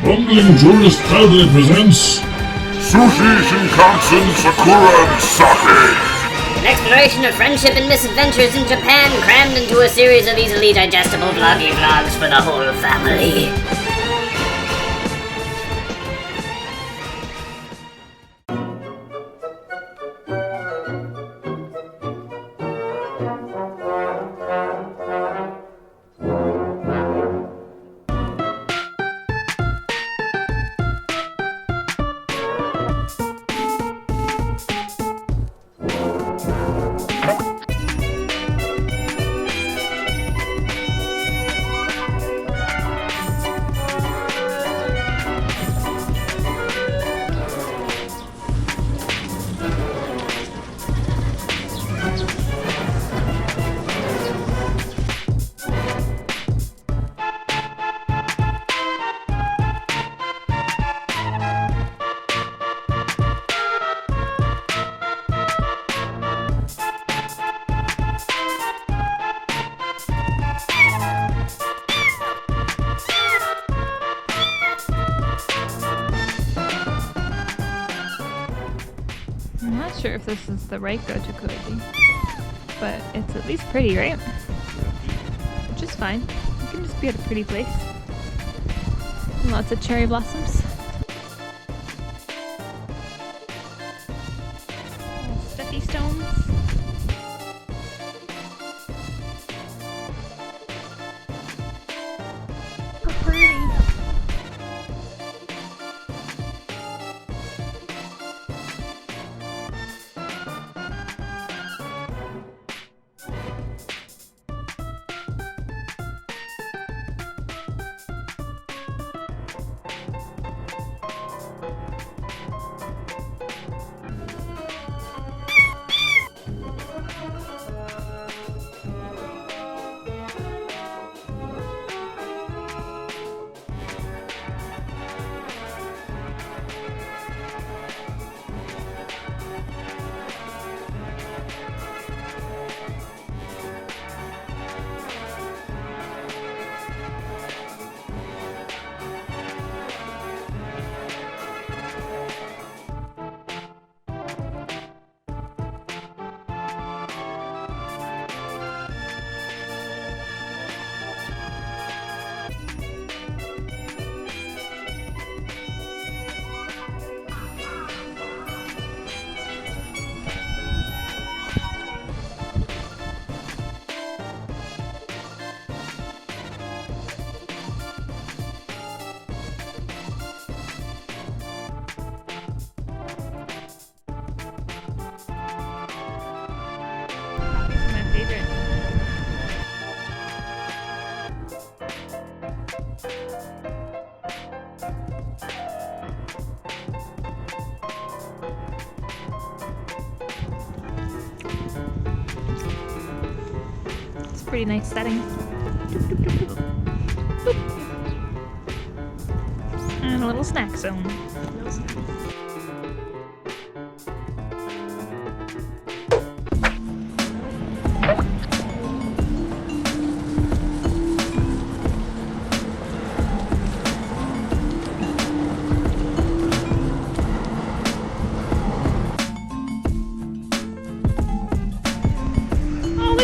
Bumbling Tourist proudly presents Sushi, Shinkansen, Sakura, and Sake! An exploration of friendship and misadventures in Japan crammed into a series of easily digestible vloggy vlogs for the whole family. I'm not sure if this is the right Gotokuji, but it's at least pretty, right? Which is fine. You can just be at a pretty place. And lots of cherry blossoms. Little stuffy stones. How pretty. Favorite. It's a pretty nice setting. Boop. And a little snack zone.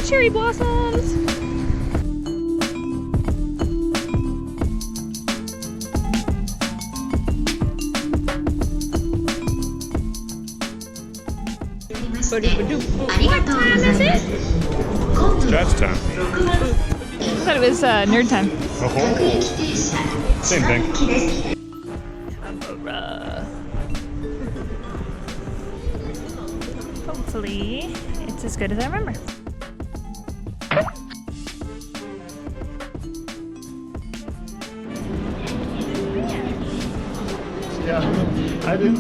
Cherry blossoms! What time is it? Jazz time. I thought it was nerd time. Oh, same thing. Akihabara. Hopefully, it's as good as I remember. Yeah, I did.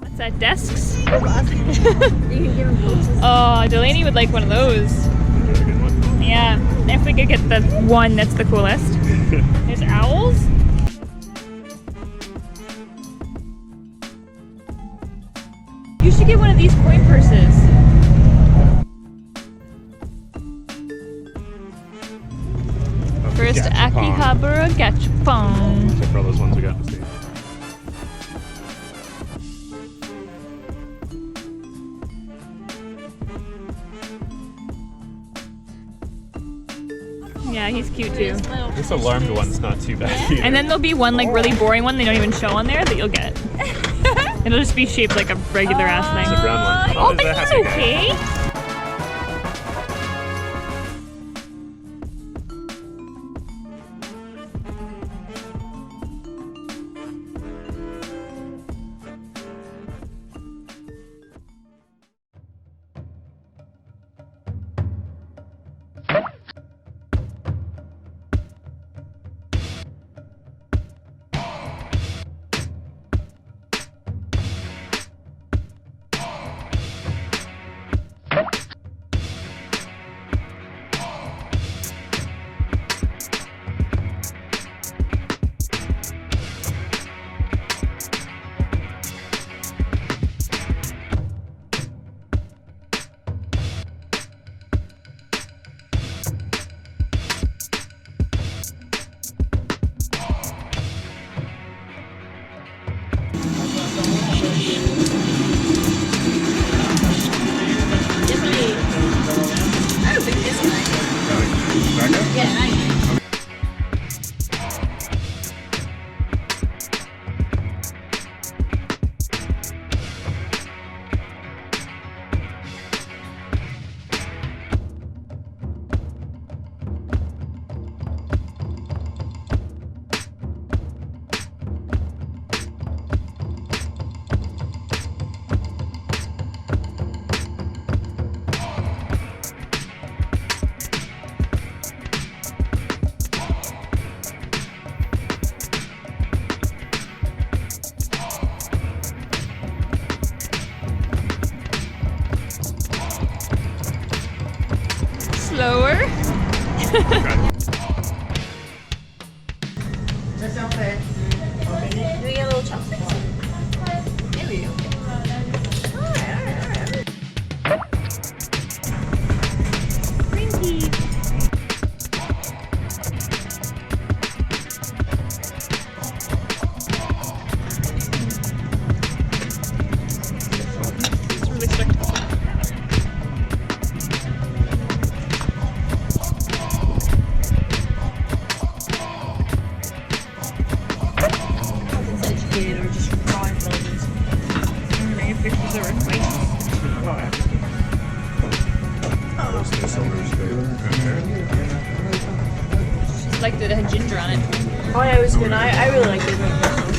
What's that, desks? You can give them poses. Oh, Delaney would like one of those. Is that a good one? Yeah, if we could get the one that's the coolest. There's owls? You should get one of these coin purses. First Akihabara Gachapon. Except for all those ones we got in the States. Yeah, he's cute too. This alarmed one's not too bad either. And then there'll be one like really boring one they don't even show on there that you'll get. It'll just be shaped like a regular ass It's thing. a brown one. Oh, It's a but Husky he's guy. okay. Slower. Like the ginger on it. Oh yeah, it was good. I really liked it.